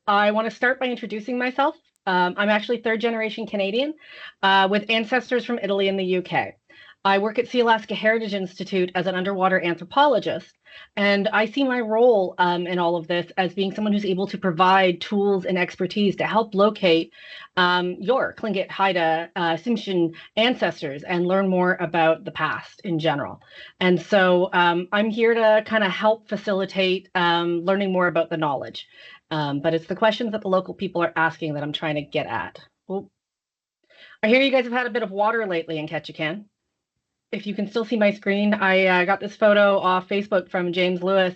I want to start by introducing myself. I'm actually third-generation Canadian with ancestors from Italy and the UK. I work at Sealaska Heritage Institute as an underwater anthropologist, and I see my role in all of this as being someone who's able to provide tools and expertise to help locate your Tlingit, Haida, Tsimshian ancestors and learn more about the past in general. And so I'm here to kind of help facilitate learning more about the knowledge. But it's the questions that the local people are asking that I'm trying to get at. Well, I hear you guys have had a bit of water lately in Ketchikan. If you can still see my screen, I got this photo off Facebook from James Lewis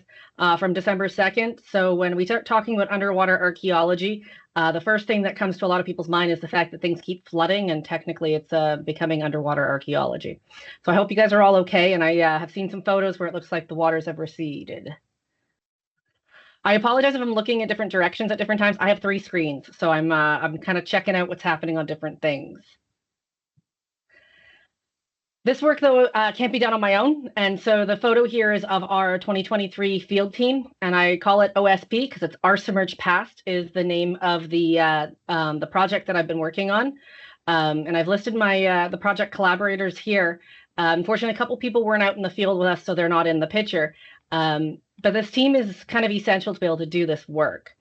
from December 2nd. So when we start talking about underwater archaeology, the first thing that comes to a lot of people's mind is the fact that things keep flooding, and technically it's becoming underwater archaeology. So I hope you guys are all okay, and I have seen some photos where it looks like the waters have receded. I apologize if I'm looking in different directions at different times. I have 3 screens, so I'm kind of checking out what's happening on different things. This work, though, can't be done on my own. And so the photo here is of our 2023 field team, and I call it OSP because it's Our Submerged Past is the name of the project that I've been working on. And I've listed my the project collaborators here. Unfortunately, a couple people weren't out in the field with us, so they're not in the picture. But this team is kind of essential to be able to do this work.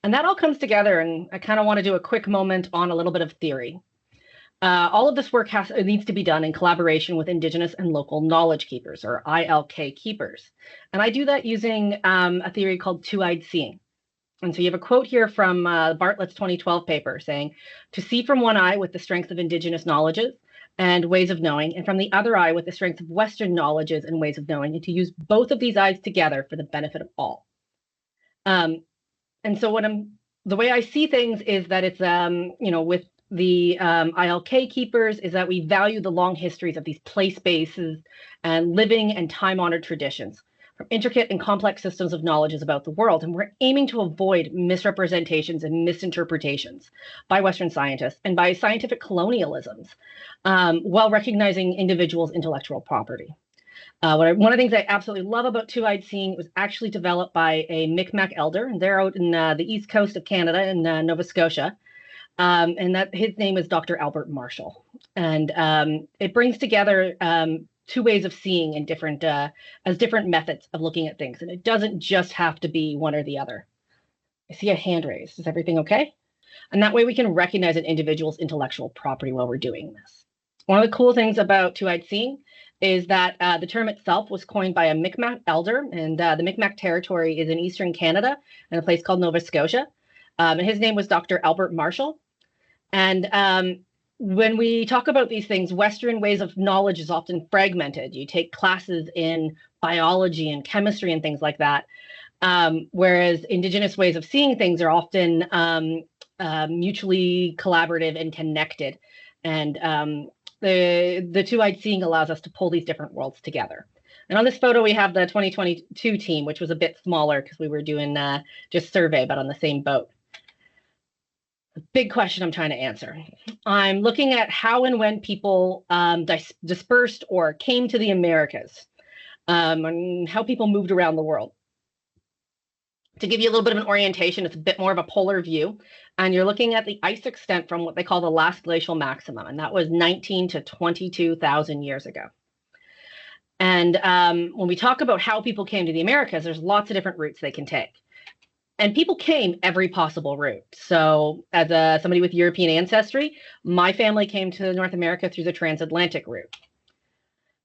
And that all comes together, and I kind of want to do a quick moment on a little bit of theory. All of this work needs to be done in collaboration with Indigenous and local knowledge keepers, or ILK keepers. And I do that using a theory called two-eyed seeing. And so you have a quote here from Bartlett's 2012 paper saying, "To see from one eye with the strength of Indigenous knowledges and ways of knowing, and from the other eye with the strength of Western knowledges and ways of knowing, and to use both of these eyes together for the benefit of all." And so the way I see things is that it's, with the ILK keepers is that we value the long histories of these place spaces and living and time-honored traditions from intricate and complex systems of knowledges about the world. And we're aiming to avoid misrepresentations and misinterpretations by Western scientists and by scientific colonialisms while recognizing individuals' intellectual property. One of the things I absolutely love about two-eyed seeing was actually developed by a Mi'kmaq elder, and they're out in the east coast of Canada in Nova Scotia. And that his name is Dr. Albert Marshall. And it brings together 2 ways of seeing in different methods of looking at things. And it doesn't just have to be one or the other. I see a hand raised. Is everything okay? And that way we can recognize an individual's intellectual property while we're doing this. One of the cool things about two-eyed seeing is that the term itself was coined by a Mi'kmaq elder, and the Mi'kmaq territory is in eastern Canada in a place called Nova Scotia. And his name was Dr. Albert Marshall. And when we talk about these things, Western ways of knowledge is often fragmented. You take classes in biology and chemistry and things like that, whereas Indigenous ways of seeing things are often mutually collaborative and connected. And the two-eyed seeing allows us to pull these different worlds together. And on this photo, we have the 2022 team, which was a bit smaller because we were doing just survey, but on the same boat. Big question I'm trying to answer. I'm looking at how and when people dispersed or came to the Americas, and how people moved around the world. To give you a little bit of an orientation, it's a bit more of a polar view, and you're looking at the ice extent from what they call the last glacial maximum, and that was 19 to 22,000 years ago. And when we talk about how people came to the Americas, there's lots of different routes they can take. And people came every possible route. So as somebody with European ancestry, my family came to North America through the transatlantic route.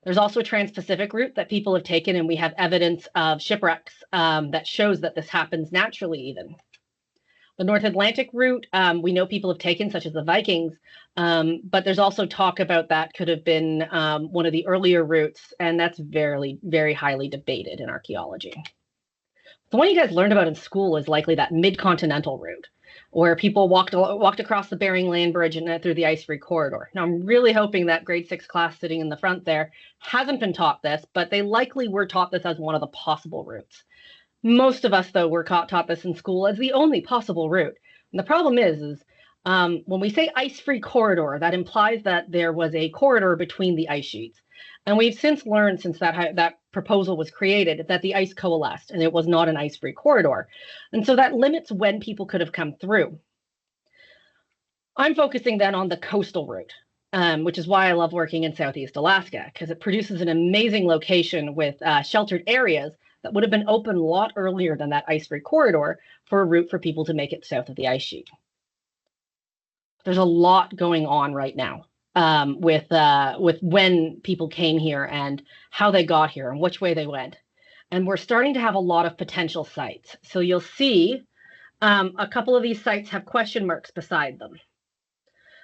There's also a trans-Pacific route that people have taken, and we have evidence of shipwrecks that shows that this happens naturally even. The North Atlantic route, we know people have taken, such as the Vikings, but there's also talk about that could have been one of the earlier routes, and that's very, very highly debated in archaeology. The one you guys learned about in school is likely that mid-continental route, where people walked across the Bering Land Bridge and through the ice-free corridor. Now, I'm really hoping that grade 6 class sitting in the front there hasn't been taught this, but they likely were taught this as one of the possible routes. Most of us, though, were taught this in school as the only possible route. And the problem is when we say ice-free corridor, that implies that there was a corridor between the ice sheets. And we've since learned, since that proposal was created, that the ice coalesced and it was not an ice-free corridor. And so that limits when people could have come through. I'm focusing then on the coastal route, which is why I love working in Southeast Alaska, because it produces an amazing location with sheltered areas that would have been open a lot earlier than that ice-free corridor for a route for people to make it south of the ice sheet. There's a lot going on right now with when people came here and how they got here and which way they went. And we're starting to have a lot of potential sites. So you'll see a couple of these sites have question marks beside them.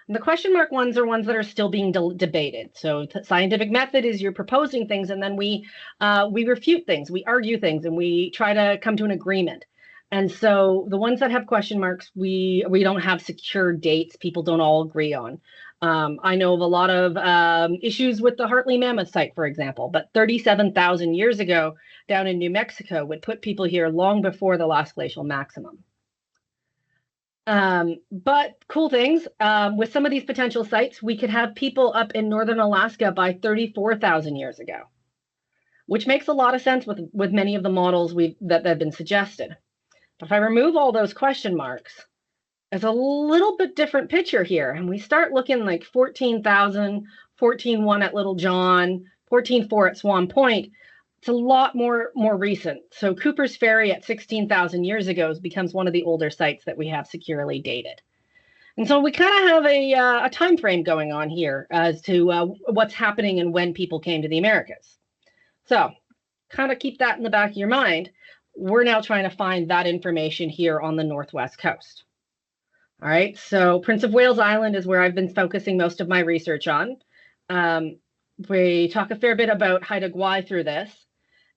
And the question mark ones are ones that are still being debated. So the scientific method is you're proposing things and then we refute things, we argue things, and we try to come to an agreement. And so the ones that have question marks, we don't have secure dates. People don't all agree on. I know of a lot of issues with the Hartley Mammoth site, for example, but 37,000 years ago down in New Mexico would put people here long before the last glacial maximum. But cool things, with some of these potential sites, we could have people up in northern Alaska by 34,000 years ago, which makes a lot of sense with many of the models that have been suggested. But if I remove all those question marks, there's a little bit different picture here. And we start looking like 14,000, 14,1 at Little John, 14,4 at Swan Point. It's a lot more recent. So Cooper's Ferry at 16,000 years ago becomes one of the older sites that we have securely dated. And so we kind of have a time frame going on here as to what's happening and when people came to the Americas. So kind of keep that in the back of your mind. We're now trying to find that information here on the Northwest coast. All right, so Prince of Wales Island is where I've been focusing most of my research on. We talk a fair bit about Haida Gwaii through this.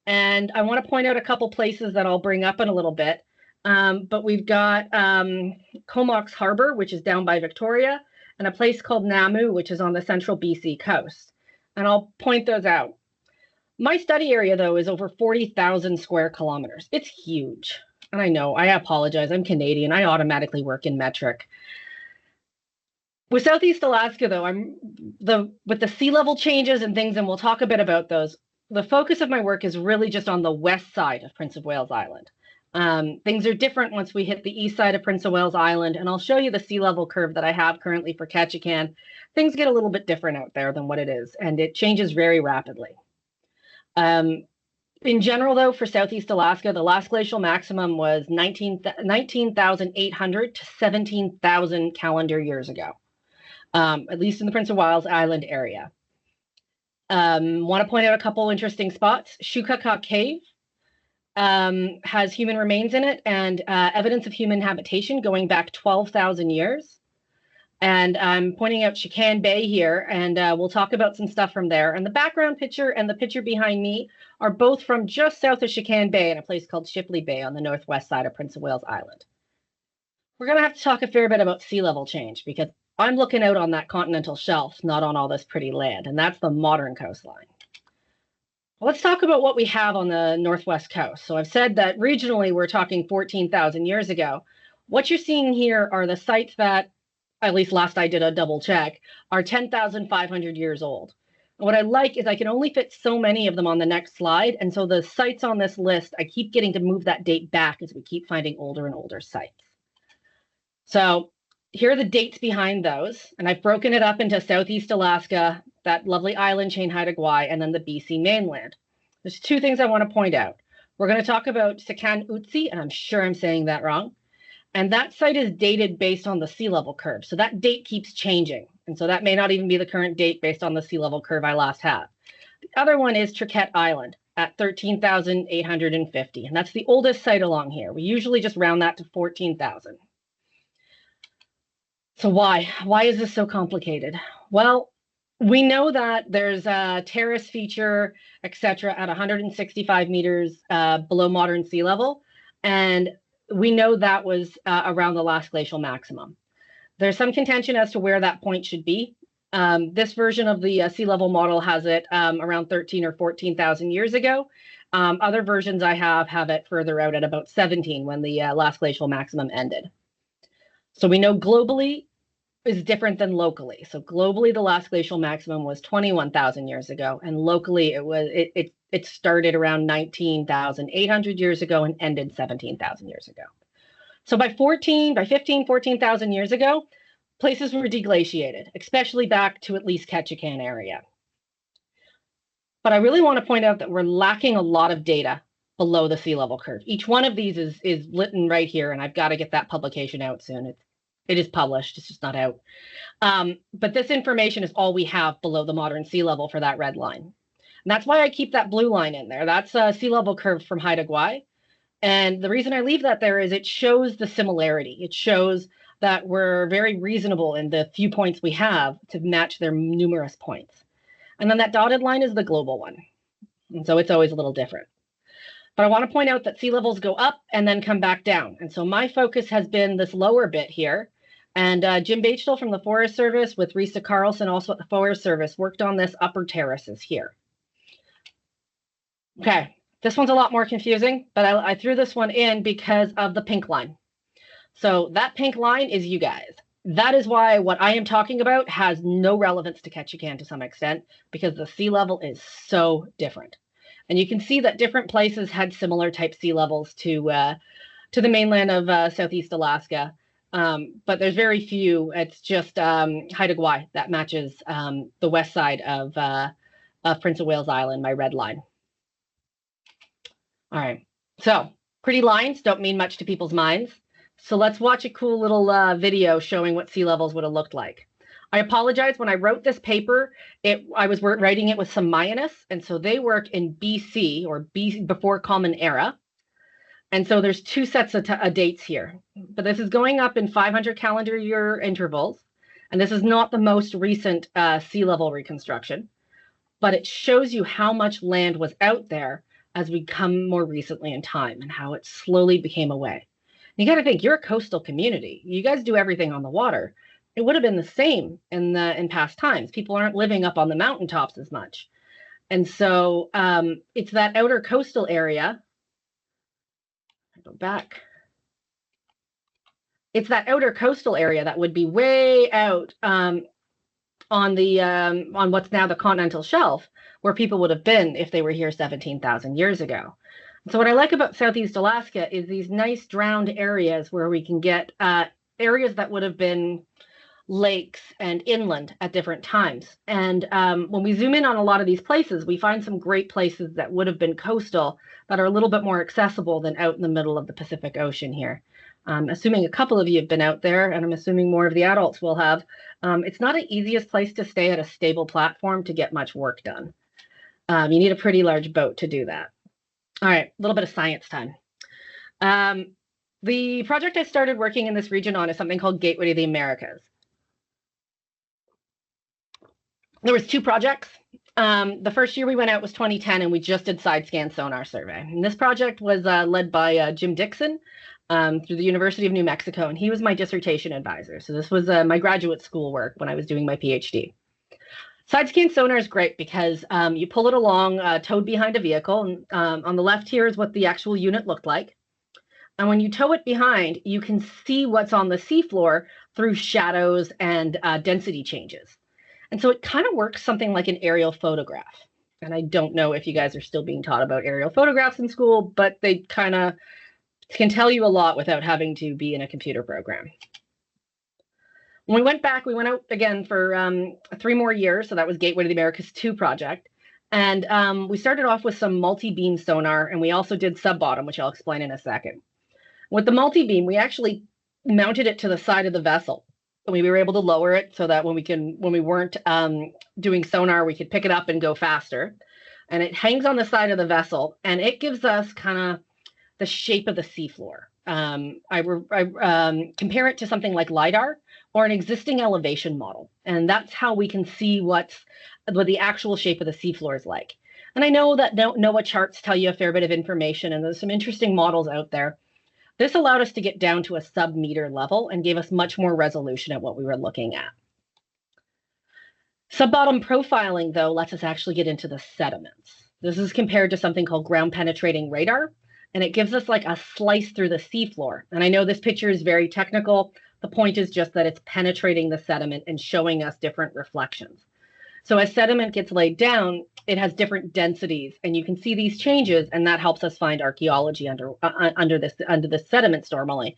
And I want to point out a couple places that I'll bring up in a little bit. But we've got Comox Harbor, which is down by Victoria, and a place called Namu, which is on the central BC coast. And I'll point those out. My study area, though, is over 40,000 square kilometers. It's huge. And I know, I apologize, I'm Canadian. I automatically work in metric. With Southeast Alaska, though, with the sea level changes and things, and we'll talk a bit about those, the focus of my work is really just on the west side of Prince of Wales Island. Things are different once we hit the east side of Prince of Wales Island, and I'll show you the sea level curve that I have currently for Ketchikan. Things get a little bit different out there than what it is, and it changes very rapidly. In general, though, for Southeast Alaska, the last glacial maximum was 19,800 to 17,000 calendar years ago, at least in the Prince of Wales Island area. Want to point out a couple interesting spots. Shukaka Cave has human remains in it and evidence of human habitation going back 12,000 years. And I'm pointing out Shakan Bay here, and we'll talk about some stuff from there. And the background picture and the picture behind me are both from just south of Shakan Bay in a place called Shipley Bay on the northwest side of Prince of Wales Island. We're going to have to talk a fair bit about sea level change because I'm looking out on that continental shelf, not on all this pretty land, and that's the modern coastline. Well, let's talk about what we have on the northwest coast. So I've said that regionally we're talking 14,000 years ago. What you're seeing here are the sites that, at least last I did a double check, are 10,500 years old. And what I like is I can only fit so many of them on the next slide. And so the sites on this list, I keep getting to move that date back as we keep finding older and older sites. So here are the dates behind those. And I've broken it up into Southeast Alaska, that lovely island chain Haida Gwaii, and then the BC mainland. There's two things I want to point out. We're going to talk about Sekan Utsi, and I'm sure I'm saying that wrong. And that site is dated based on the sea level curve. So that date keeps changing. And so that may not even be the current date based on the sea level curve I last have. The other one is Triquet Island at 13,850. And that's the oldest site along here. We usually just round that to 14,000. So why? Why is this so complicated? Well, we know that there's a terrace feature, etc., at 165 meters below modern sea level. And we know that was around the last glacial maximum. There's some contention as to where that point should be. This version of the sea level model has it around 13 or 14,000 years ago. Other versions I have it further out at about 17 when the last glacial maximum ended. So we know globally is different than locally. So globally, the last glacial maximum was 21,000 years ago, and locally it started around 19,800 years ago and ended 17,000 years ago. So by 14,000 years ago, places were deglaciated, especially back to at least Ketchikan area. But I really want to point out that we're lacking a lot of data below the sea level curve. Each one of these is written right here, and I've got to get that publication out soon. It is published, it's just not out. But this information is all we have below the modern sea level for that red line. And that's why I keep that blue line in there. That's a sea level curve from Haida Gwaii. And the reason I leave that there is it shows the similarity. It shows that we're very reasonable in the few points we have to match their numerous points. And then that dotted line is the global one. And so it's always a little different. But I want to point out that sea levels go up and then come back down. And so my focus has been this lower bit here. And Jim Bachtel from the Forest Service with Risa Carlson, also at the Forest Service, worked on this upper terraces here. Okay, this one's a lot more confusing, but I threw this one in because of the pink line. So that pink line is you guys. That is why what I am talking about has no relevance to Ketchikan to some extent, because the sea level is so different. And you can see that different places had similar type sea levels to the mainland of Southeast Alaska. But there's very few. It's just Haida Gwaii that matches the west side of Prince of Wales Island, my red line. All right, so pretty lines don't mean much to people's minds. So let's watch a cool little video showing what sea levels would have looked like. I apologize, when I wrote this paper, I was writing it with some Mayanists, and so they work in BC, or before Common Era. And so there's two sets of dates here, but this is going up in 500 calendar year intervals. And this is not the most recent sea level reconstruction, but it shows you how much land was out there as we come more recently in time and how it slowly became away. You got to think, you're a coastal community. You guys do everything on the water. It would have been the same in past times. People aren't living up on the mountaintops as much. And so it's that outer coastal area. Go back. It's that outer coastal area that would be way out on what's now the continental shelf, where people would have been if they were here 17,000 years ago. So what I like about Southeast Alaska is these nice drowned areas where we can get areas that would have been lakes and inland at different times. And when we zoom in on a lot of these places, we find some great places that would have been coastal that are a little bit more accessible than out in the middle of the Pacific Ocean here. Assuming a couple of you have been out there, and I'm assuming more of the adults will have, it's not the easiest place to stay at a stable platform to get much work done. You need a pretty large boat to do that. All right, a little bit of science time. The project I started working in this region on is something called Gateway to the Americas. There was two projects. The first year we went out was 2010, and we just did side scan sonar survey. And this project was led by Jim Dixon through the University of New Mexico, and he was my dissertation advisor. So this was my graduate school work when I was doing my PhD. Side scan sonar is great because you pull it along, towed behind a vehicle. And on the left here is what the actual unit looked like. And when you tow it behind, you can see what's on the seafloor through shadows and density changes. And so it kind of works something like an aerial photograph. And I don't know if you guys are still being taught about aerial photographs in school, but they kind of can tell you a lot without having to be in a computer program. When we went back, we went out again for 3 more years. So that was Gateway to the Americas 2 project. And we started off with some multi-beam sonar, and we also did sub-bottom, which I'll explain in a second. With the multi-beam, we actually mounted it to the side of the vessel. We were able to lower it so that when we weren't doing sonar, we could pick it up and go faster. And it hangs on the side of the vessel, and it gives us kind of the shape of the seafloor. I compare it to something like LiDAR or an existing elevation model. And that's how we can see what the actual shape of the seafloor is like. And I know that NOAA charts tell you a fair bit of information, and there's some interesting models out there. This allowed us to get down to a sub-meter level and gave us much more resolution at what we were looking at. Sub-bottom profiling, though, lets us actually get into the sediments. This is compared to something called ground-penetrating radar, and it gives us like a slice through the seafloor. And I know this picture is very technical, The point is just that it's penetrating the sediment and showing us different reflections. So as sediment gets laid down, it has different densities, and you can see these changes, and that helps us find archaeology under this sediments normally.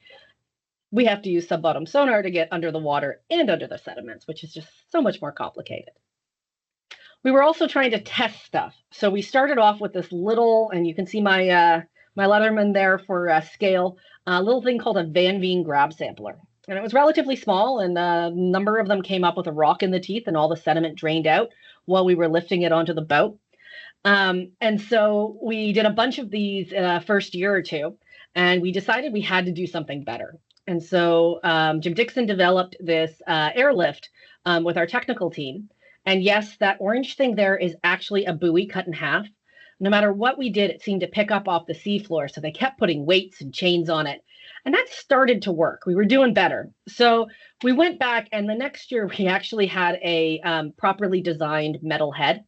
We have to use sub-bottom sonar to get under the water and under the sediments, which is just so much more complicated. We were also trying to test stuff. So we started off with this little, and you can see my Leatherman there for scale, a little thing called a Van Veen grab sampler. And it was relatively small, and a number of them came up with a rock in the teeth, and all the sediment drained out while we were lifting it onto the boat. And so we did a bunch of these first year or two, and we decided we had to do something better. And so Jim Dixon developed this airlift with our technical team. And yes, that orange thing there is actually a buoy cut in half. No matter what we did, it seemed to pick up off the seafloor. So they kept putting weights and chains on it. And that started to work. We were doing better. So we went back, and the next year we actually had a properly designed metal head.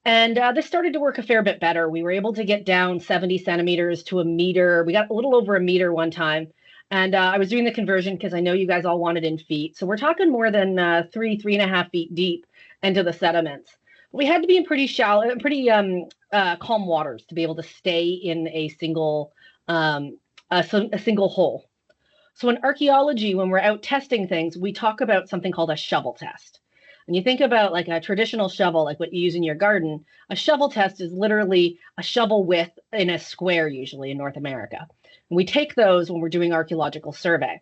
And this started to work a fair bit better. We were able to get down 70 centimeters to a meter. We got a little over a meter one time. And I was doing the conversion because I know you guys all wanted in feet. So we're talking more than 3.5 feet deep into the sediments. We had to be in pretty shallow, pretty calm waters to be able to stay in a single hole. So in archaeology, when we're out testing things, we talk about something called a shovel test. And you think about like a traditional shovel, like what you use in your garden. A shovel test is literally a shovel width in a square, usually in North America. And we take those when we're doing archaeological survey.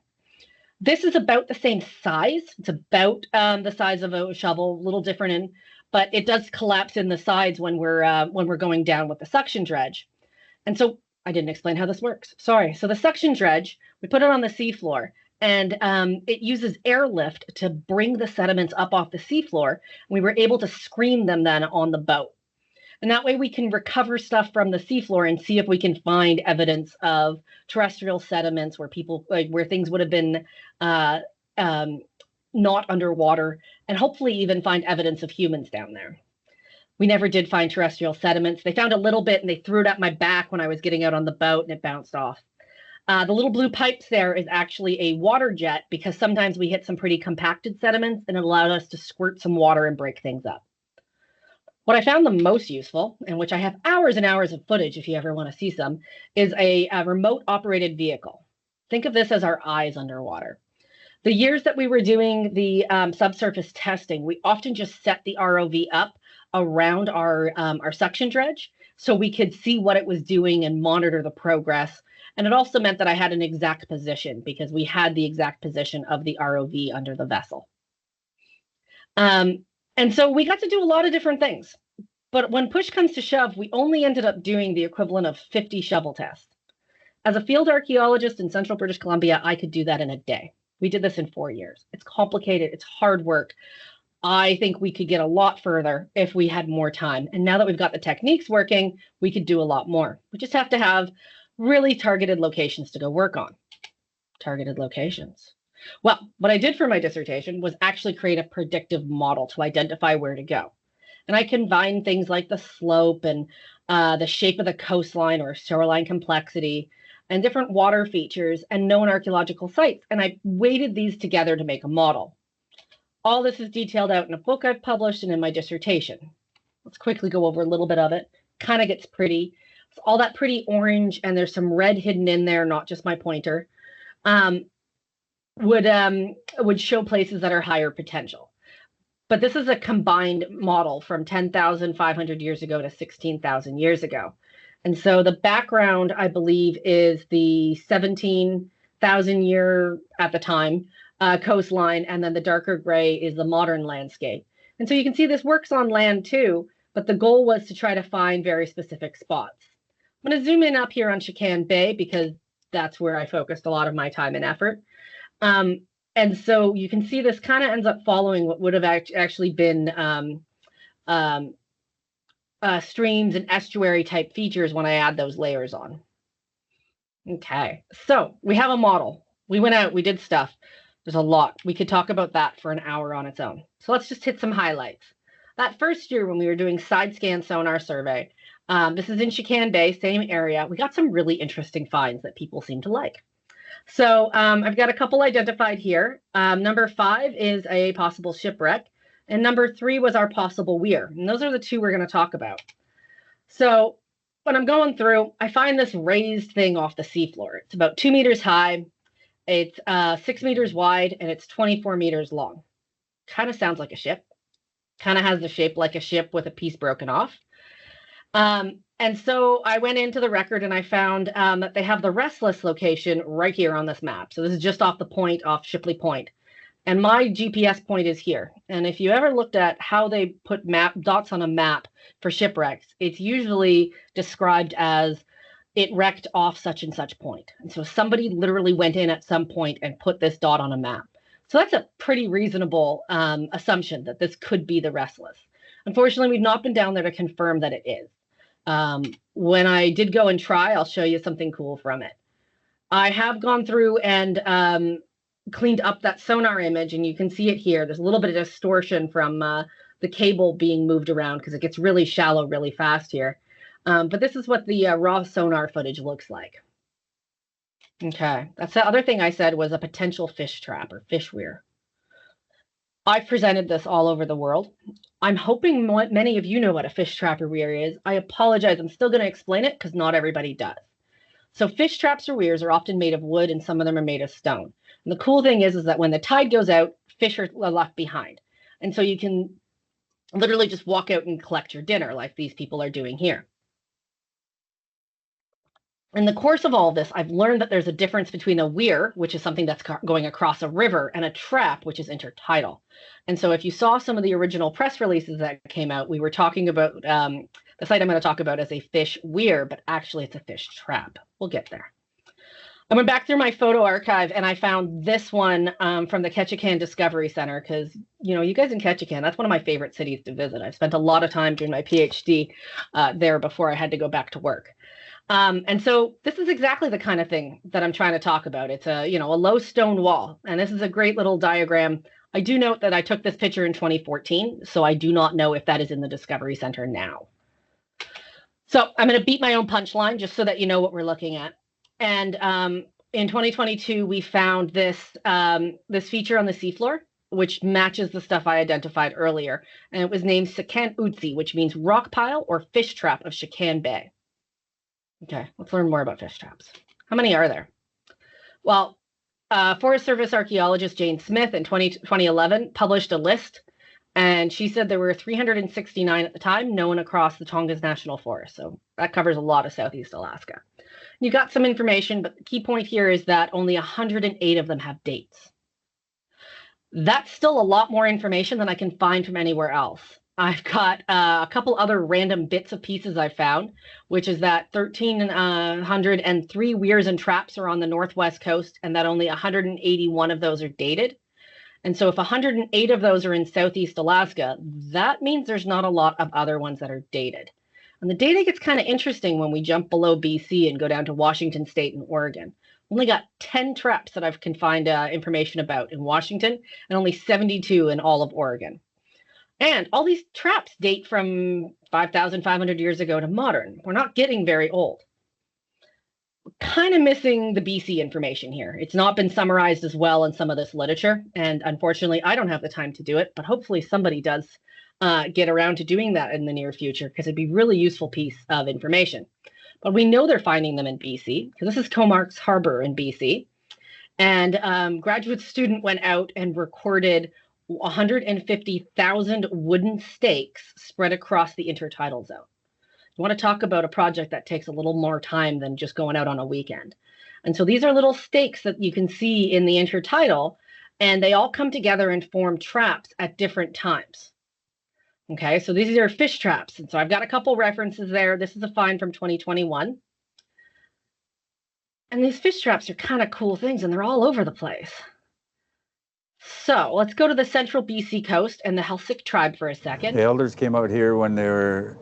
This is about the same size. It's about the size of a shovel, a little different, but it does collapse in the sides when we're going down with the suction dredge. And so I didn't explain how this works. Sorry. So the suction dredge, we put it on the seafloor, and it uses airlift to bring the sediments up off the seafloor. And we were able to screen them then on the boat. And that way we can recover stuff from the seafloor and see if we can find evidence of terrestrial sediments where things would have been not underwater, and hopefully even find evidence of humans down there. We never did find terrestrial sediments. They found a little bit, and they threw it at my back when I was getting out on the boat, and it bounced off. The little blue pipes there is actually a water jet, because sometimes we hit some pretty compacted sediments, and it allowed us to squirt some water and break things up. What I found the most useful, and which I have hours and hours of footage if you ever want to see some, is a remote operated vehicle. Think of this as our eyes underwater. The years that we were doing the subsurface testing, we often just set the ROV up around our suction dredge so we could see what it was doing and monitor the progress. And it also meant that I had an exact position, because we had the exact position of the ROV under the vessel. And so we got to do a lot of different things. But when push comes to shove, we only ended up doing the equivalent of 50 shovel tests. As a field archaeologist in central British Columbia, I could do that in a day. We did this in 4 years. It's complicated. It's hard work. I think we could get a lot further if we had more time. And now that we've got the techniques working, we could do a lot more. We just have to have really targeted locations to go work on. Targeted locations. Well, what I did for my dissertation was actually create a predictive model to identify where to go. And I combined things like the slope and the shape of the coastline or shoreline complexity and different water features and known archaeological sites. And I weighted these together to make a model. All this is detailed out in a book I've published and in my dissertation. Let's quickly go over a little bit of it. Kind of gets pretty. It's all that pretty orange, and there's some red hidden in there, not just my pointer. Would show places that are higher potential. But this is a combined model from 10,500 years ago to 16,000 years ago. And so the background, I believe, is the 17,000 year at the time coastline, and then the darker gray is the modern landscape. And so you can see this works on land too, but the goal was to try to find very specific spots. I'm going to zoom in up here on Shakan Bay, because that's where I focused a lot of my time and effort. And so you can see this kind of ends up following what would have actually been streams and estuary type features when I add those layers on. Okay, so we have a model. We went out, we did stuff. There's a lot. We could talk about that for an hour on its own. So let's just hit some highlights. That first year when we were doing side scan sonar survey, this is in Shakan Bay, same area, we got some really interesting finds that people seem to like. So I've got a couple identified here. Number 5 is a possible shipwreck, and number 3 was our possible weir. And those are the two we're going to talk about. So when I'm going through, I find this raised thing off the seafloor. It's about 2 meters high, it's 6 meters wide, and it's 24 meters long. Kind of sounds like a ship. Kind of has the shape like a ship with a piece broken off. And so I went into the record and I found that they have the Restless location right here on this map. So this is just off the point, off Shipley Point. And my GPS point is here. And if you ever looked at how they put dots on a map for shipwrecks, it's usually described as it wrecked off such and such point. And so somebody literally went in at some point and put this dot on a map. So that's a pretty reasonable assumption that this could be the Restless. Unfortunately, we've not been down there to confirm that it is. When I did go and try, I'll show you something cool from it. I have gone through and cleaned up that sonar image, and you can see it here. There's a little bit of distortion from the cable being moved around because it gets really shallow really fast here. But this is what the raw sonar footage looks like. Okay, that's the other thing I said was a potential fish trap or fish weir. I've presented this all over the world. I'm hoping many of you know what a fish trap or weir is. I apologize, I'm still going to explain it because not everybody does. So fish traps or weirs are often made of wood and some of them are made of stone. And the cool thing is that when the tide goes out, fish are left behind. And so you can literally just walk out and collect your dinner like these people are doing here. In the course of all of this, I've learned that there's a difference between a weir, which is something that's going across a river, and a trap, which is intertidal. And so if you saw some of the original press releases that came out, we were talking about the site I'm going to talk about as a fish weir, but actually it's a fish trap. We'll get there. I went back through my photo archive and I found this one from the Ketchikan Discovery Center because, you know, you guys in Ketchikan, that's one of my favorite cities to visit. I've spent a lot of time doing my PhD there before I had to go back to work. And so this is exactly the kind of thing that I'm trying to talk about. It's a, you know, a low stone wall. And this is a great little diagram. I do note that I took this picture in 2014, so I do not know if that is in the Discovery Center now. So I'm going to beat my own punchline just so that you know what we're looking at. And in 2022, we found this, this feature on the seafloor, which matches the stuff I identified earlier. And it was named Shakan Utsi, which means rock pile or fish trap of Shakan Bay. Okay, let's learn more about fish traps. How many are there? Well, Forest Service archaeologist Jane Smith in 2011 published a list, and she said there were 369 at the time known across the Tongass National Forest. So that covers a lot of Southeast Alaska. You got some information, but the key point here is that only 108 of them have dates. That's still a lot more information than I can find from anywhere else. I've got a couple other random bits of pieces I found, which is that 1,303 weirs and traps are on the northwest coast, and that only 181 of those are dated. And so if 108 of those are in Southeast Alaska, that means there's not a lot of other ones that are dated. And the data gets kind of interesting when we jump below BC and go down to Washington State and Oregon. Only got 10 traps that I can find information about in Washington, and only 72 in all of Oregon. And all these traps date from 5,500 years ago to modern. We're not getting very old. We're kind of missing the BC information here. It's not been summarized as well in some of this literature. And unfortunately, I don't have the time to do it, but hopefully somebody does get around to doing that in the near future because it'd be a really useful piece of information. But we know they're finding them in BC because this is Comarks Harbor in BC. And graduate student went out and recorded 150,000 wooden stakes spread across the intertidal zone. You want to talk about a project that takes a little more time than just going out on a weekend. And so these are little stakes that you can see in the intertidal, and they all come together and form traps at different times. Okay, so these are fish traps. And so I've got a couple references there. This is a find from 2021. And these fish traps are kind of cool things, and they're all over the place. So let's go to the central BC coast and the Helsik tribe for a second. The elders came out here when they were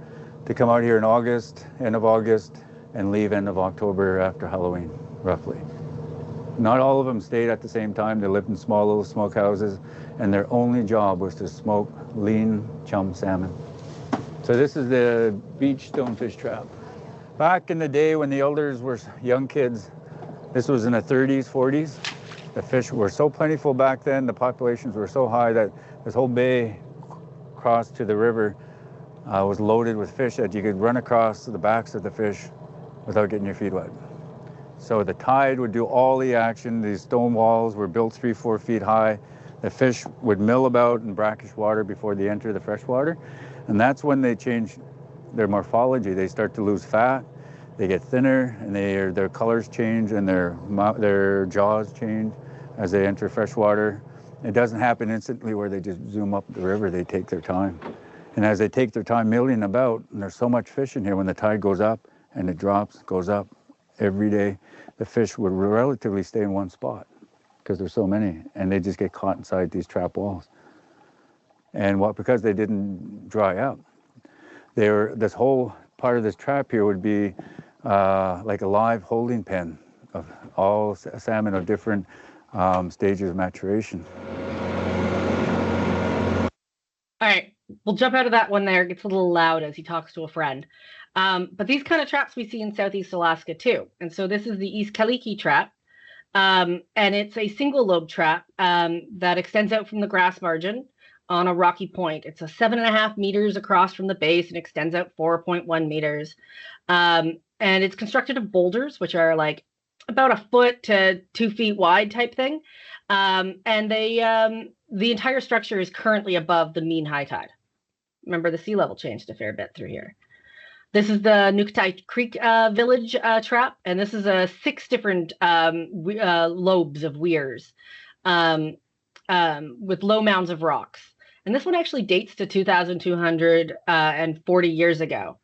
to come out here in August, end of August, and leave end of October after Halloween, roughly. Not all of them stayed at the same time. They lived in small little smoke houses, and their only job was to smoke lean chum salmon. So this is the beach stonefish trap. Back in the day when the elders were young kids, This was in the 30s, 40s. The fish were so plentiful back then, the populations were so high that this whole bay across to the river was loaded with fish that you could run across the backs of the fish without getting your feet wet. So the tide would do all the action. These stone walls were built 3-4 feet high. The fish would mill about in brackish water before they enter the freshwater. And that's when they change their morphology. They start to lose fat, they get thinner, and their colors change and their jaws change as they enter freshwater. It doesn't happen instantly where they just zoom up the river. They take their time. And as they take their time milling about, and there's so much fish in here, when the tide goes up and it drops, goes up every day, the fish would relatively stay in one spot because there's so many, and they just get caught inside these trap walls. And because they didn't dry up, this whole part of this trap here would be like a live holding pen of all salmon of different stages of maturation. All right, we'll jump out of that one there. It gets a little loud as he talks to a friend. But these kind of traps we see in Southeast Alaska too. And so this is the East Kaliki trap. And it's a single lobe trap that extends out from the grass margin on a rocky point. It's a 7.5 meters across from the base and extends out 4.1 meters. And it's constructed of boulders, which are like about 1 foot to 2 feet wide type thing. And the entire structure is currently above the mean high tide. Remember, the sea level changed a fair bit through here. This is the Nukatai Creek Village trap, and this is 6 different lobes of weirs with low mounds of rocks. And this one actually dates to 2,240 years ago.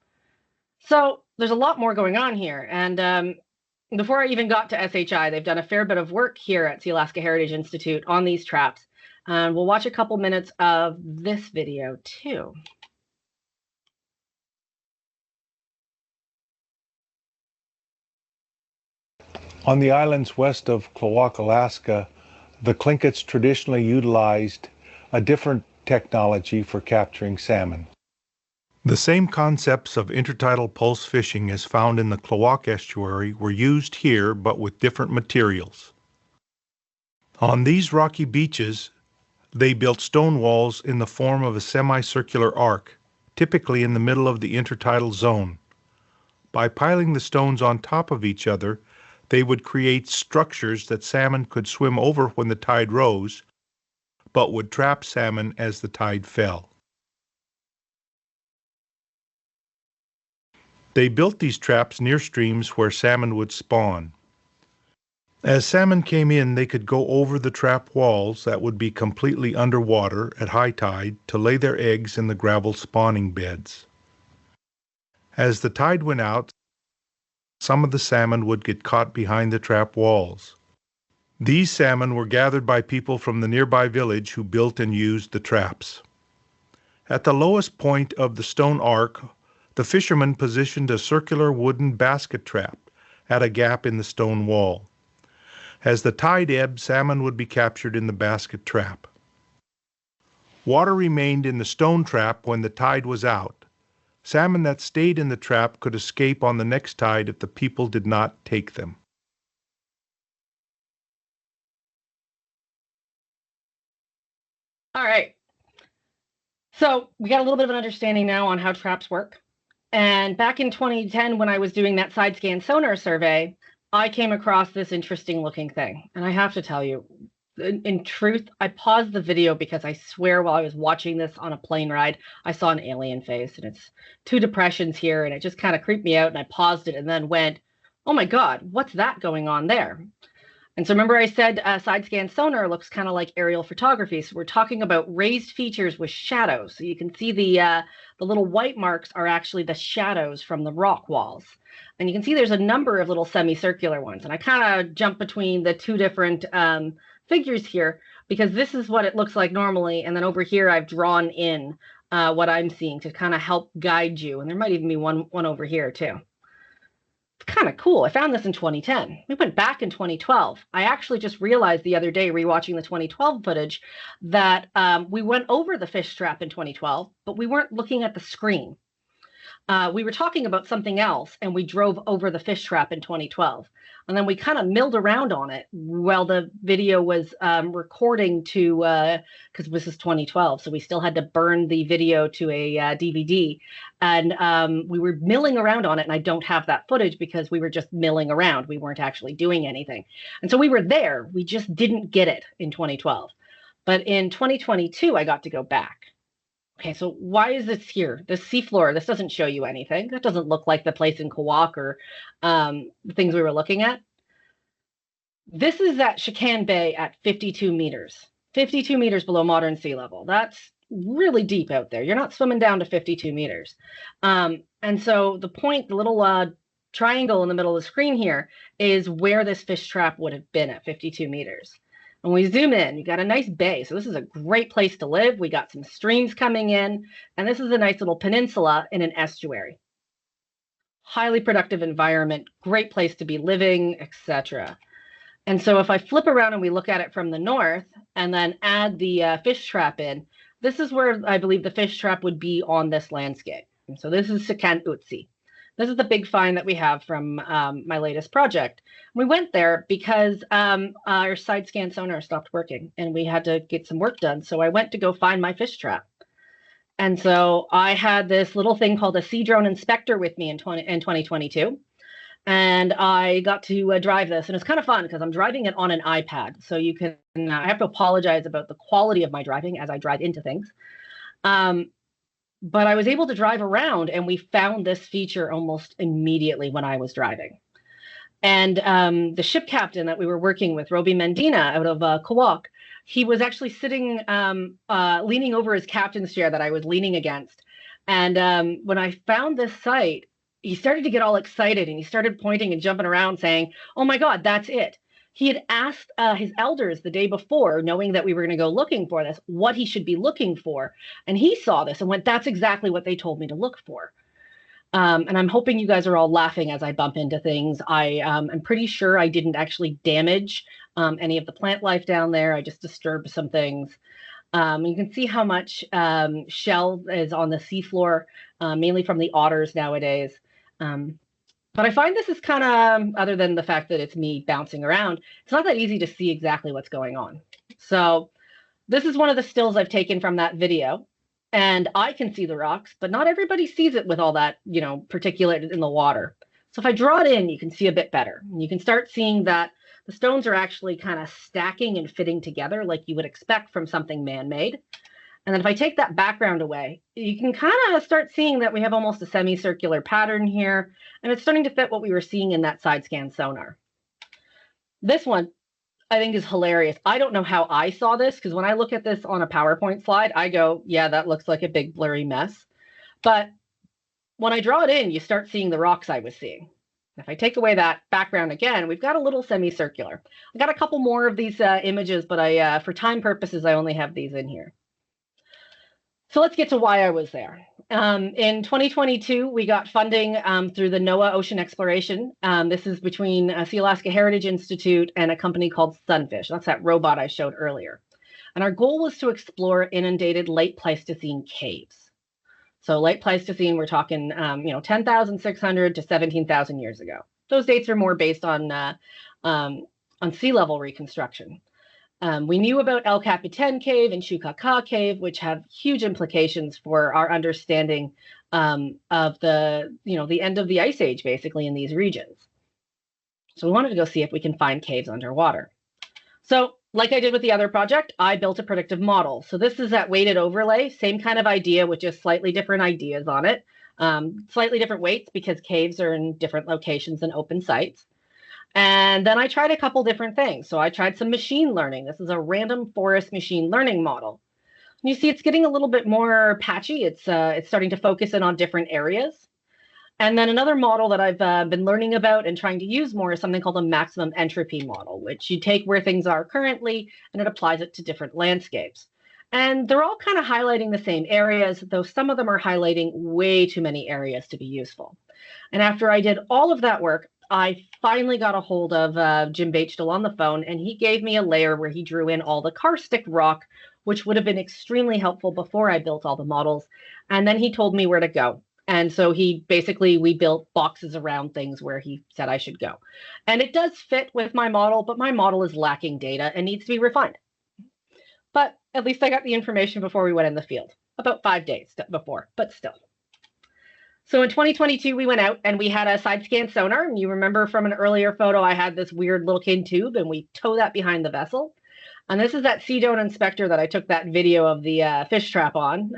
So there's a lot more going on here. And before I even got to SHI, they've done a fair bit of work here at Sealaska Heritage Institute on these traps. We'll watch a couple minutes of this video too. On the islands west of Klawock, Alaska, the Tlinkits traditionally utilized a different technology for capturing salmon. The same concepts of intertidal pulse fishing as found in the Klawock estuary were used here, but with different materials. On these rocky beaches, they built stone walls in the form of a semicircular arc, typically in the middle of the intertidal zone. By piling the stones on top of each other, they would create structures that salmon could swim over when the tide rose, but would trap salmon as the tide fell. They built these traps near streams where salmon would spawn. As salmon came in, they could go over the trap walls that would be completely underwater at high tide to lay their eggs in the gravel spawning beds. As the tide went out, some of the salmon would get caught behind the trap walls. These salmon were gathered by people from the nearby village who built and used the traps. At the lowest point of the stone arc, the fishermen positioned a circular wooden basket trap at a gap in the stone wall. As the tide ebbed, salmon would be captured in the basket trap. Water remained in the stone trap when the tide was out. Salmon that stayed in the trap could escape on the next tide if the people did not take them. All right. So we got a little bit of an understanding now on how traps work. And back in 2010, when I was doing that side scan sonar survey, I came across this interesting looking thing. And I have to tell you, in truth, I paused the video because I swear while I was watching this on a plane ride, I saw an alien face, and it's 2 depressions here, and it just kind of creeped me out, and I paused it and then went, oh my God, what's that going on there? And so remember I said side scan sonar looks kind of like aerial photography. So we're talking about raised features with shadows. So you can see the little white marks are actually the shadows from the rock walls. And you can see there's a number of little semicircular ones. And I kind of jump between the 2 different figures here because this is what it looks like normally. And then over here, I've drawn in what I'm seeing to kind of help guide you. And there might even be one over here too. It's kind of cool. I found this in 2010. We went back in 2012. I actually just realized the other day, rewatching the 2012 footage, that we went over the fish trap in 2012, but we weren't looking at the screen. we were talking about something else, and we drove over the fish trap in 2012. And then we kind of milled around on it while the video was recording to, because this is 2012, so we still had to burn the video to a DVD. And we were milling around on it, and I don't have that footage because we were just milling around. We weren't actually doing anything. And so we were there. We just didn't get it in 2012. But in 2022, I got to go back. Okay, so why is this here? The seafloor, this doesn't show you anything. That doesn't look like the place in Kawak or the things we were looking at. This is at Shakan Bay at 52 meters. 52 meters below modern sea level. That's really deep out there. You're not swimming down to 52 meters. And so the point, the little triangle in the middle of the screen here is where this fish trap would have been at 52 meters. When we zoom in, you got a nice bay. So this is a great place to live. We got some streams coming in, and this is a nice little peninsula in an estuary. Highly productive environment, great place to be living, etc. And so if I flip around and we look at it from the north and then add the fish trap in, this is where I believe the fish trap would be on this landscape. And so this is Sekan Utsi. This is the big find that we have from my latest project. We went there because our side scan sonar stopped working and we had to get some work done. So I went to go find my fish trap. And so I had this little thing called a Sea Drone Inspector with me in 2022. And I got to drive this. And it's kind of fun because I'm driving it on an iPad. So you can, I have to apologize about the quality of my driving as I drive into things. But I was able to drive around and we found this feature almost immediately when I was driving. And the ship captain that we were working with, Roby Mendina out of Kawak, he was actually sitting, leaning over his captain's chair that I was leaning against. And when I found this site, he started to get all excited and he started pointing and jumping around saying, "Oh my God, that's it." He had asked his elders the day before, knowing that we were going to go looking for this, what he should be looking for. And he saw this and went, "That's exactly what they told me to look for." And I'm hoping you guys are all laughing as I bump into things. I'm pretty sure I didn't actually damage any of the plant life down there. I just disturbed some things. You can see how much shell is on the seafloor, mainly from the otters nowadays. But I find this is kind of, other than the fact that it's me bouncing around, it's not that easy to see exactly what's going on. So this is one of the stills I've taken from that video. And I can see the rocks, but not everybody sees it with all that, you know, particulate in the water. So if I draw it in, you can see a bit better. You can start seeing that the stones are actually kind of stacking and fitting together like you would expect from something man-made. And then if I take that background away, you can kind of start seeing that we have almost a semicircular pattern here, and it's starting to fit what we were seeing in that side scan sonar. This one, I think, is hilarious. I don't know how I saw this, because when I look at this on a PowerPoint slide, I go, yeah, that looks like a big blurry mess. But when I draw it in, you start seeing the rocks I was seeing. If I take away that background again, we've got a little semicircular. I got a couple more of these images, but for time purposes, I only have these in here. So let's get to why I was there. In 2022, we got funding through the NOAA Ocean Exploration. This is between Sealaska Heritage Institute and a company called Sunfish. That's that robot I showed earlier. And our goal was to explore inundated late Pleistocene caves. So late Pleistocene, we're talking 10,600 to 17,000 years ago. Those dates are more based on sea level reconstruction. We knew about El Capitan Cave and Chukaka Cave, which have huge implications for our understanding of the end of the Ice Age, basically, in these regions. So we wanted to go see if we can find caves underwater. So like I did with the other project, I built a predictive model. So this is that weighted overlay, same kind of idea with just slightly different ideas on it, slightly different weights because caves are in different locations than open sites. And then I tried a couple different things. So I tried some machine learning. This is a random forest machine learning model. You see it's getting a little bit more patchy. It's starting to focus in on different areas. And then another model that I've been learning about and trying to use more is something called a maximum entropy model, which you take where things are currently and it applies it to different landscapes. And they're all kind of highlighting the same areas, though some of them are highlighting way too many areas to be useful. And after I did all of that work, I finally got a hold of Jim Bachdell on the phone, and he gave me a layer where he drew in all the karstic rock, which would have been extremely helpful before I built all the models. And then he told me where to go. And so we built boxes around things where he said I should go. And it does fit with my model, but my model is lacking data and needs to be refined. But at least I got the information before we went in the field, about 5 days before, but still. So in 2022, we went out and we had a side scan sonar. And you remember from an earlier photo, I had this weird little kin tube and we tow that behind the vessel. And this is that sea drone inspector that I took that video of the fish trap on.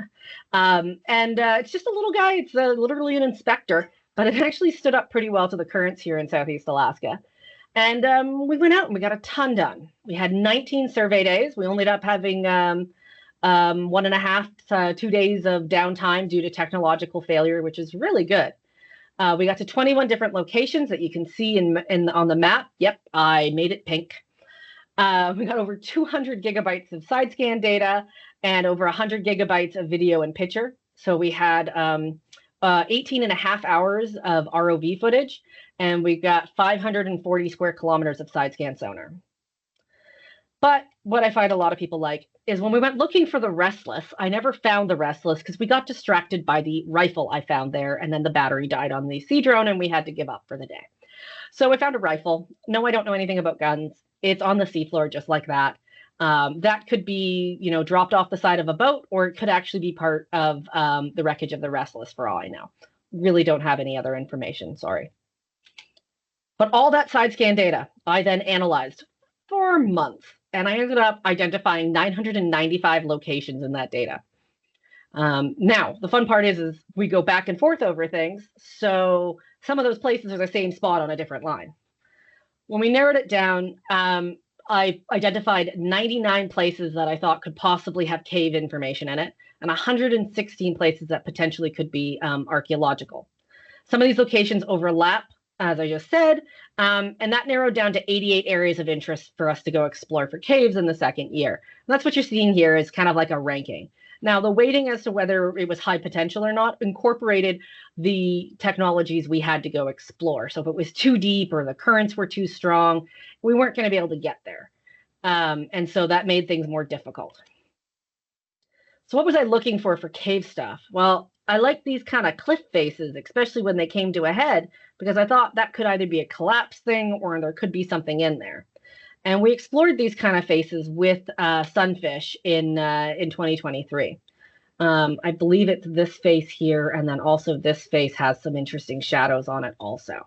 It's just a little guy. It's literally an inspector, but it actually stood up pretty well to the currents here in Southeast Alaska. And we went out and we got a ton done. We had 19 survey days. We ended up having 1.5 to 2 days of downtime due to technological failure, which is really good. We got to 21 different locations that you can see on the map. Yep, I made it pink. We got over 200 gigabytes of side scan data and over 100 gigabytes of video and picture. So we had 18 and a half hours of ROV footage, and we got 540 square kilometers of side scan sonar. But what I find a lot of people like is when we went looking for the restless, I never found the restless because we got distracted by the rifle I found there, and then the battery died on the sea drone and we had to give up for the day. So I found a rifle. No, I don't know anything about guns. It's on the seafloor just like that. That could be, dropped off the side of a boat, or it could actually be part of the wreckage of the restless for all I know. Really don't have any other information, sorry. But all that side scan data, I then analyzed for months, and I ended up identifying 995 locations in that data. Now, the fun part is we go back and forth over things, so some of those places are the same spot on a different line. When we narrowed it down, I identified 99 places that I thought could possibly have cave information in it, and 116 places that potentially could be archaeological. Some of these locations overlap, as I just said, and that narrowed down to 88 areas of interest for us to go explore for caves in the second year. And that's what you're seeing here is kind of like a ranking. Now, the weighting as to whether it was high potential or not incorporated the technologies we had to go explore. So if it was too deep or the currents were too strong, we weren't going to be able to get there. And so that made things more difficult. So what was I looking for cave stuff? Well, I like these kind of cliff faces, especially when they came to a head, because I thought that could either be a collapse thing or there could be something in there. And we explored these kind of faces with sunfish in 2023. I believe it's this face here, and then also this face has some interesting shadows on it also.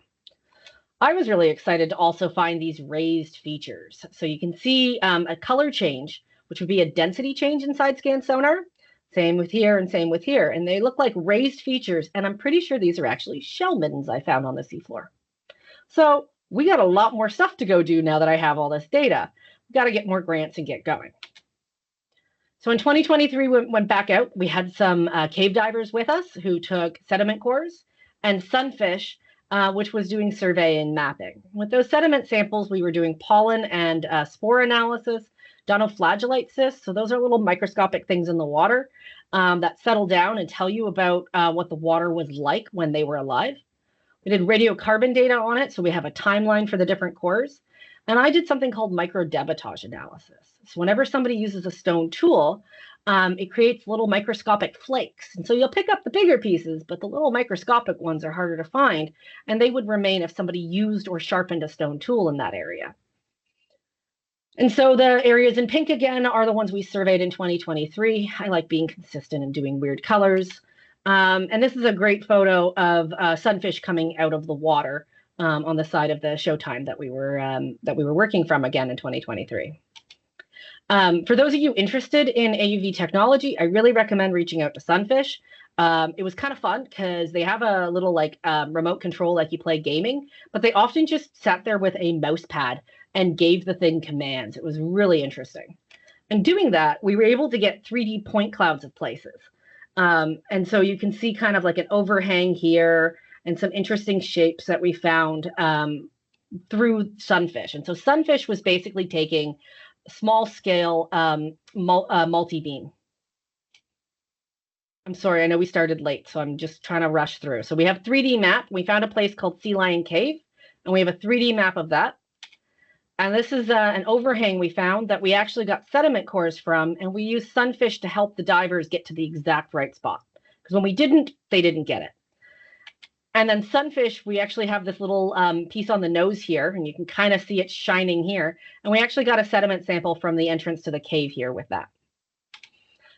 I was really excited to also find these raised features. So you can see a color change, which would be a density change in side scan sonar. Same with here and same with here. And they look like raised features, and I'm pretty sure these are actually shell middens I found on the seafloor. So we got a lot more stuff to go do now that I have all this data. We've got to get more grants and get going. So in 2023, we went back out. We had some cave divers with us who took sediment cores, and Sunfish, which was doing survey and mapping. With those sediment samples, we were doing pollen and spore analysis, dinoflagellate cysts. So those are little microscopic things in the water that settle down and tell you about what the water was like when they were alive. We did radiocarbon data on it, so we have a timeline for the different cores. And I did something called microdebitage analysis. So whenever somebody uses a stone tool, it creates little microscopic flakes. And so you'll pick up the bigger pieces, but the little microscopic ones are harder to find, and they would remain if somebody used or sharpened a stone tool in that area. And so the areas in pink again are the ones we surveyed in 2023. I like being consistent and doing weird colors. And this is a great photo of sunfish coming out of the water on the side of the Showtime that we were working from again in 2023. For those of you interested in AUV technology, I really recommend reaching out to Sunfish. It was kind of fun because they have a little like remote control like you play gaming, but they often just sat there with a mouse pad and gave the thing commands. It was really interesting. And doing that, we were able to get 3D point clouds of places. And so you can see kind of like an overhang here and some interesting shapes that we found through Sunfish. And so Sunfish was basically taking small scale multi-beam. I'm sorry, I know we started late, so I'm just trying to rush through. So we have 3D map. We found a place called Sea Lion Cave, and we have a 3D map of that. And this is an overhang we found that we actually got sediment cores from, and we used Sunfish to help the divers get to the exact right spot. Because when we didn't, they didn't get it. And then sunfish, we actually have this little piece on the nose here, and you can kind of see it shining here. And we actually got a sediment sample from the entrance to the cave here with that.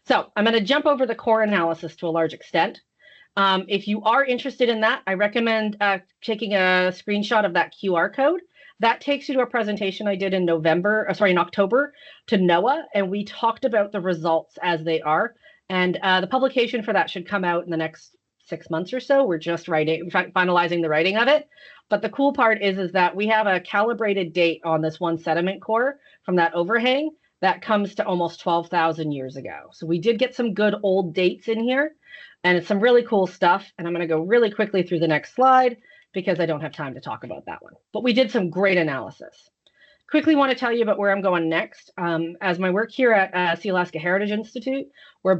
So I'm going to jump over the core analysis to a large extent. If you are interested in that, I recommend taking a screenshot of that QR code. That takes you to a presentation I did in October to NOAA, and we talked about the results as they are. And the publication for that should come out in the next 6 months or so. We're just finalizing the writing of it. But the cool part is that we have a calibrated date on this one sediment core from that overhang that comes to almost 12,000 years ago. So we did get some good old dates in here, and it's some really cool stuff. And I'm going to go really quickly through the next slide because I don't have time to talk about that one. But we did some great analysis. Quickly want to tell you about where I'm going next. As my work here at Sealaska Heritage Institute, we're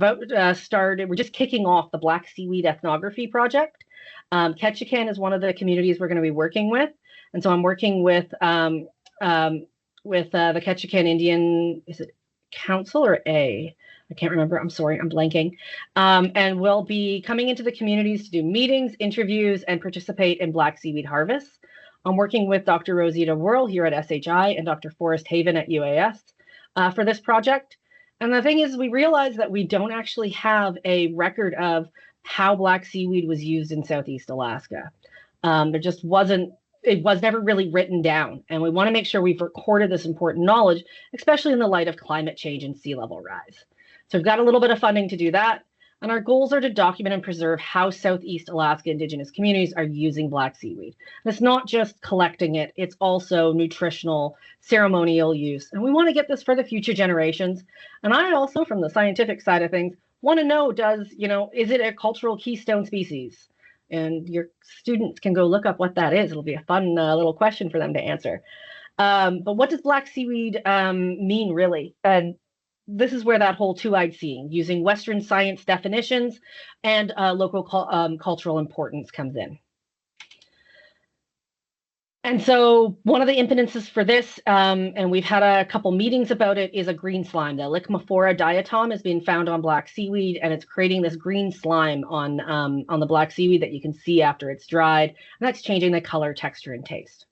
just kicking off the black seaweed ethnography project. Ketchikan is one of the communities we're going to be working with. And so I'm working with the Ketchikan Indian, is it Council or A? I can't remember. I'm sorry, I'm blanking. And we'll be coming into the communities to do meetings, interviews, and participate in black seaweed harvests. I'm working with Dr. Rosita Whirl here at SHI and Dr. Forrest Haven at UAS for this project. And the thing is, we realized that we don't actually have a record of how black seaweed was used in Southeast Alaska. There just wasn't, it was never really written down. And we want to make sure we've recorded this important knowledge, especially in the light of climate change and sea level rise. So we've got a little bit of funding to do that. And our goals are to document and preserve how Southeast Alaska Indigenous communities are using black seaweed. And it's not just collecting it, it's also nutritional, ceremonial use. And we want to get this for the future generations. And I also, from the scientific side of things, want to know, is it a cultural keystone species? And your students can go look up what that is. It'll be a fun little question for them to answer. But what does black seaweed mean, really? And this is where that whole two-eyed seeing, using Western science definitions and local cultural importance comes in. And so one of the impetuses for this, and we've had a couple meetings about it, is a green slime. The Lichmophora diatom has been found on black seaweed, and it's creating this green slime on the black seaweed that you can see after it's dried, and that's changing the color, texture, and taste.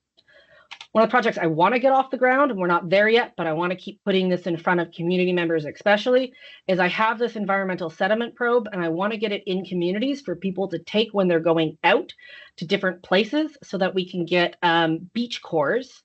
One of the projects I want to get off the ground, and we're not there yet, but I want to keep putting this in front of community members especially, is I have this environmental sediment probe, and I want to get it in communities for people to take when they're going out to different places so that we can get beach cores,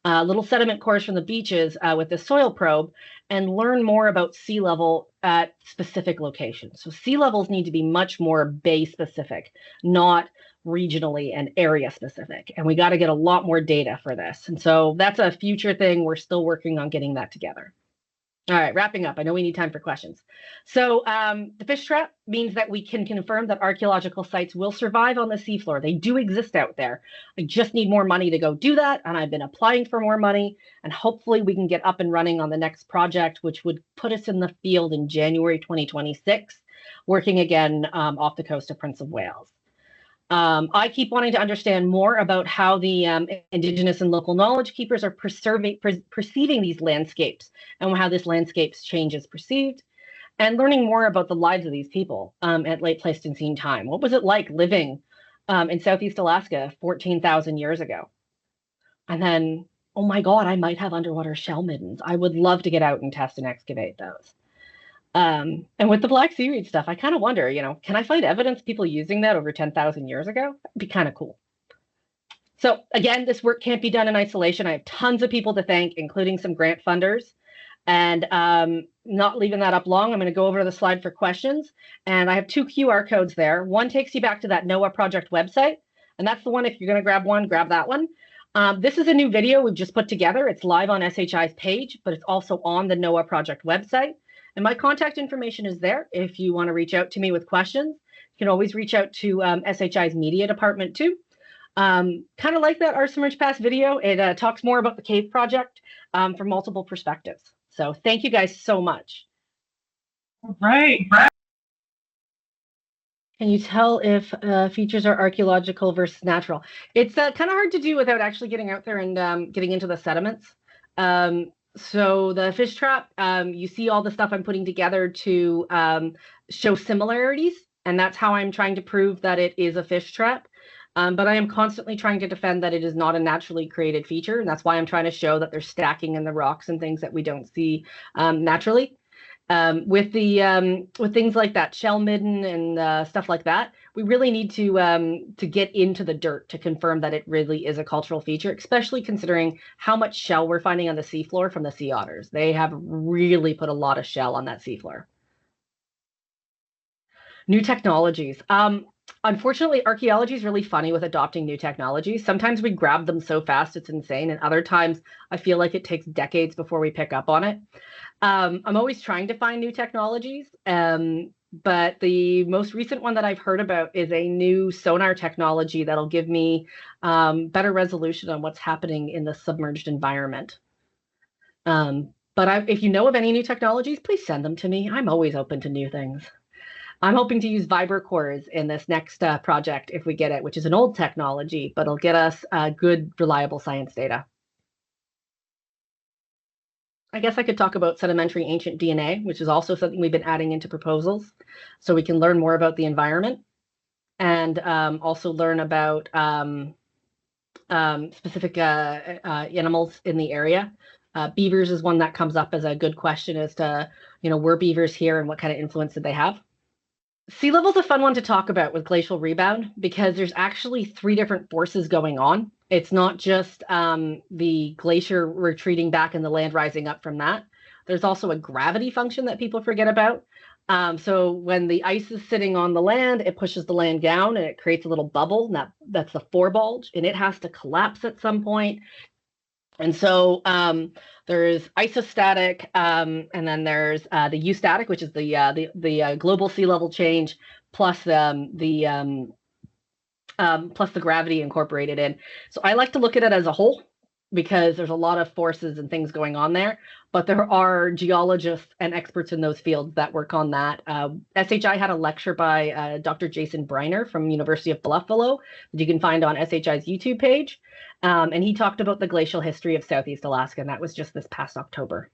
little sediment cores from the beaches with the soil probe, and learn more about sea level at specific locations. So sea levels need to be much more bay specific, not regionally and area specific. And we got to get a lot more data for this. And so that's a future thing. We're still working on getting that together. All right, wrapping up. I know we need time for questions. So the fish trap means that we can confirm that archaeological sites will survive on the seafloor. They do exist out there. I just need more money to go do that. And I've been applying for more money. And hopefully we can get up and running on the next project, which would put us in the field in January 2026, working again off the coast of Prince of Wales. I keep wanting to understand more about how the Indigenous and local knowledge keepers are perceiving these landscapes and how this landscape's change is perceived, and learning more about the lives of these people at late Pleistocene time. What was it like living in Southeast Alaska 14,000 years ago? And then, oh my God, I might have underwater shell middens. I would love to get out and test and excavate those. And with the black seaweed stuff, I kind of wonder, can I find evidence people using that over 10,000 years ago? That'd be kind of cool. So again, this work can't be done in isolation. I have tons of people to thank, including some grant funders. And not leaving that up long, I'm going to go over to the slide for questions. And I have 2 QR codes there. One takes you back to that NOAA project website. And that's the one, if you're going to grab one, grab that one. This is a new video we've just put together. It's live on SHI's page, but it's also on the NOAA project website. And my contact information is there. If you want to reach out to me with questions, you can always reach out to SHI's media department too. Kind of like that Our Submerged Past video. It talks more about the cave project from multiple perspectives. So thank you guys so much. All right. Can you tell if features are archaeological versus natural? It's kind of hard to do without actually getting out there and getting into the sediments. So the fish trap, you see all the stuff I'm putting together to show similarities, and that's how I'm trying to prove that it is a fish trap. But I am constantly trying to defend that it is not a naturally created feature. And that's why I'm trying to show that there's stacking in the rocks and things that we don't see naturally. With things like that shell midden and stuff like that, we really need to get into the dirt to confirm that it really is a cultural feature, especially considering how much shell we're finding on the seafloor from the sea otters. They have really put a lot of shell on that seafloor. New technologies. Unfortunately, archaeology is really funny with adopting new technologies. Sometimes we grab them so fast it's insane, and other times I feel like it takes decades before we pick up on it. I'm always trying to find new technologies, but the most recent one that I've heard about is a new sonar technology that'll give me better resolution on what's happening in the submerged environment. But if you know of any new technologies, please send them to me. I'm always open to new things. I'm hoping to use vibrocores in this next project if we get it, which is an old technology, but it'll get us good, reliable science data. I guess I could talk about sedimentary ancient DNA, which is also something we've been adding into proposals, so we can learn more about the environment and also learn about specific animals in the area. Beavers is one that comes up as a good question as to, were beavers here and what kind of influence did they have? Sea level is a fun one to talk about with glacial rebound because there's actually 3 different forces going on. It's not just the glacier retreating back and the land rising up from that. There's also a gravity function that people forget about. So when the ice is sitting on the land, it pushes the land down and it creates a little bubble. And that's the forebulge, and it has to collapse at some point. And so there's isostatic, and then there's the eustatic, which is the global sea level change, plus the gravity incorporated in. So I like to look at it as a whole because there's a lot of forces and things going on there. But there are geologists and experts in those fields that work on that. SHI had a lecture by Dr. Jason Briner from University of Buffalo that you can find on SHI's YouTube page. And he talked about the glacial history of Southeast Alaska, and that was just this past October.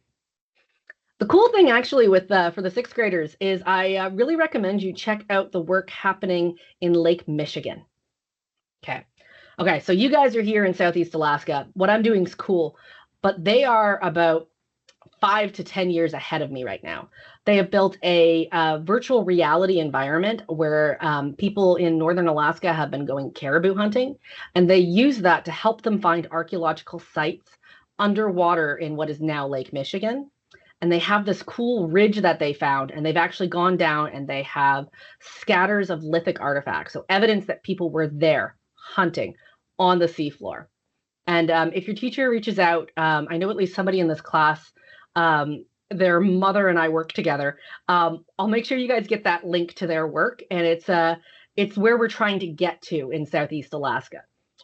The cool thing actually with for the 6th graders is I really recommend you check out the work happening in Lake Michigan. Okay, so you guys are here in Southeast Alaska. What I'm doing is cool, but they are about 5 to 10 years ahead of me right now. They have built a virtual reality environment where people in northern Alaska have been going caribou hunting, and they use that to help them find archaeological sites underwater in what is now Lake Michigan. And they have this cool ridge that they found, and they've actually gone down and they have scatters of lithic artifacts, so evidence that people were there hunting on the seafloor. And if your teacher reaches out, I know at least somebody in this class, their mother and I work together. I'll make sure you guys get that link to their work, and it's where we're trying to get to in Southeast Alaska.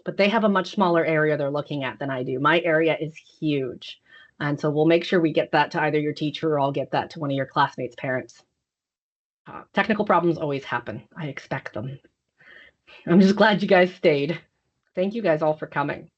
But they have a much smaller area they're looking at than I do. My area is huge, and so we'll make sure we get that to either your teacher or I'll get that to one of your classmates' parents. Technical problems always happen. I expect them. I'm just glad you guys stayed. Thank you guys all for coming.